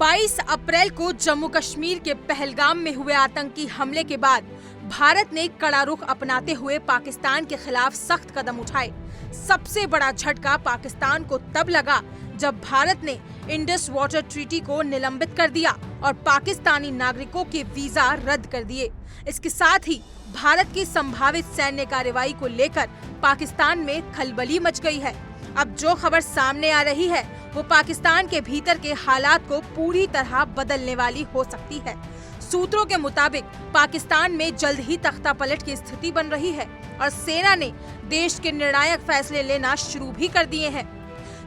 22 अप्रैल को जम्मू कश्मीर के पहलगाम में हुए आतंकी हमले के बाद भारत ने कड़ा रुख अपनाते हुए पाकिस्तान के खिलाफ सख्त कदम उठाए। सबसे बड़ा झटका पाकिस्तान को तब लगा जब भारत ने इंडस वाटर ट्रीटी को निलंबित कर दिया और पाकिस्तानी नागरिकों के वीजा रद्द कर दिए। इसके साथ ही भारत की संभावित सैन्य कार्रवाई को लेकर पाकिस्तान में खलबली मच गई है। अब जो खबर सामने आ रही है वो पाकिस्तान के भीतर के हालात को पूरी तरह बदलने वाली हो सकती है। सूत्रों के मुताबिक पाकिस्तान में जल्द ही तख्तापलट की स्थिति बन रही है और सेना ने देश के निर्णायक फैसले लेना शुरू भी कर दिए हैं।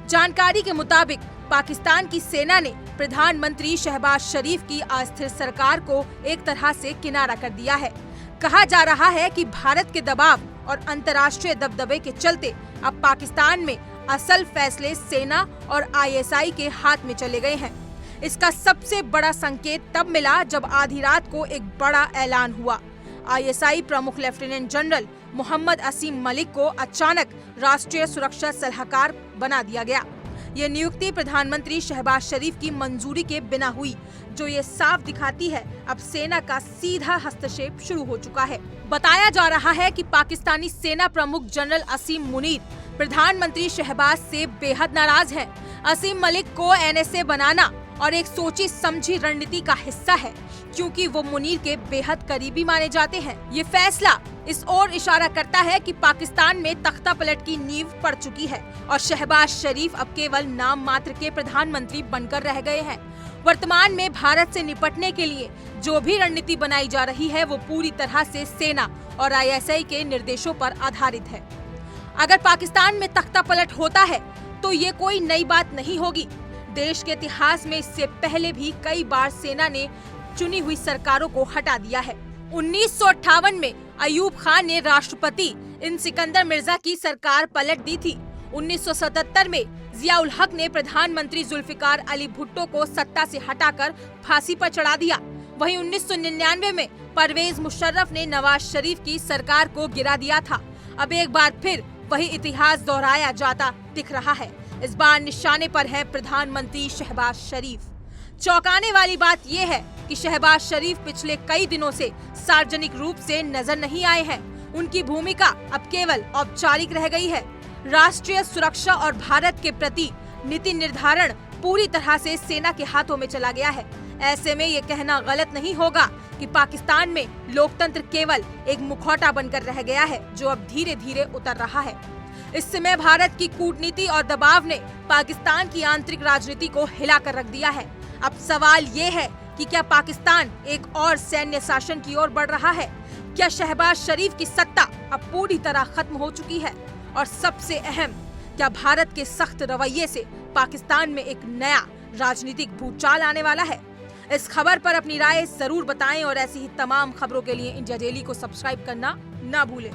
जानकारी के मुताबिक पाकिस्तान की सेना ने प्रधानमंत्री शहबाज शरीफ की अस्थिर सरकार को एक तरह से किनारा कर दिया है। कहा जा रहा है कि भारत के दबाव और अंतर्राष्ट्रीय दबदबे के चलते अब पाकिस्तान में असल फैसले सेना और आईएसआई के हाथ में चले गए हैं। इसका सबसे बड़ा संकेत तब मिला जब आधी रात को एक बड़ा ऐलान हुआ। आईएसआई प्रमुख लेफ्टिनेंट जनरल मोहम्मद असीम मलिक को अचानक राष्ट्रीय सुरक्षा सलाहकार बना दिया गया। ये नियुक्ति प्रधानमंत्री शहबाज शरीफ की मंजूरी के बिना हुई, जो ये साफ दिखाती है अब सेना का सीधा हस्तक्षेप शुरू हो चुका है। बताया जा रहा है कि पाकिस्तानी सेना प्रमुख जनरल असीम मुनीर प्रधानमंत्री शहबाज से बेहद नाराज हैं। असीम मलिक को एनएसए बनाना और एक सोची समझी रणनीति का हिस्सा है, क्योंकि वो मुनीर के बेहद करीबी माने जाते हैं। ये फैसला इस ओर इशारा करता है कि पाकिस्तान में तख्तापलट की नींव पड़ चुकी है और शहबाज शरीफ अब केवल नाम मात्र के प्रधानमंत्री बनकर रह गए हैं। वर्तमान में भारत से निपटने के लिए जो भी रणनीति बनाई जा रही है वो पूरी तरह से सेना और आईएसआई के निर्देशों पर आधारित है। अगर पाकिस्तान में तख्तापलट होता है तो ये कोई नई बात नहीं होगी। देश के इतिहास में इससे पहले भी कई बार सेना ने चुनी हुई सरकारों को हटा दिया है। 1958 में अयूब खान ने राष्ट्रपति इन सिकंदर मिर्जा की सरकार पलट दी थी। 1977 में जियाउल हक ने प्रधानमंत्री जुल्फिकार अली भुट्टो को सत्ता से हटाकर फांसी पर चढ़ा दिया। वहीं 1999 में परवेज मुशर्रफ ने नवाज शरीफ की सरकार को गिरा दिया था। अब एक बार फिर वही इतिहास दोहराया जाता दिख रहा है। इस बार निशाने पर है प्रधानमंत्री शहबाज शरीफ। चौंकाने वाली बात यह है कि शहबाज शरीफ पिछले कई दिनों से सार्वजनिक रूप से नजर नहीं आए हैं। उनकी भूमिका अब केवल औपचारिक रह गई है। राष्ट्रीय सुरक्षा और भारत के प्रति नीति निर्धारण पूरी तरह से सेना के हाथों में चला गया है। ऐसे में ये कहना गलत नहीं होगा कि पाकिस्तान में लोकतंत्र केवल एक मुखौटा बनकर रह गया है, जो अब धीरे धीरे उतर रहा है। इस समय भारत की कूटनीति और दबाव ने पाकिस्तान की आंतरिक राजनीति को हिलाकर रख दिया है। अब सवाल ये है कि क्या पाकिस्तान एक और सैन्य शासन की ओर बढ़ रहा है? क्या शहबाज शरीफ की सत्ता अब पूरी तरह खत्म हो चुकी है? और सबसे अहम, क्या भारत के सख्त रवैये से पाकिस्तान में एक नया राजनीतिक भूचाल आने वाला है? इस खबर पर अपनी राय जरूर बताएं और ऐसी ही तमाम खबरों के लिए इंडिया डेली को सब्सक्राइब करना ना भूलें।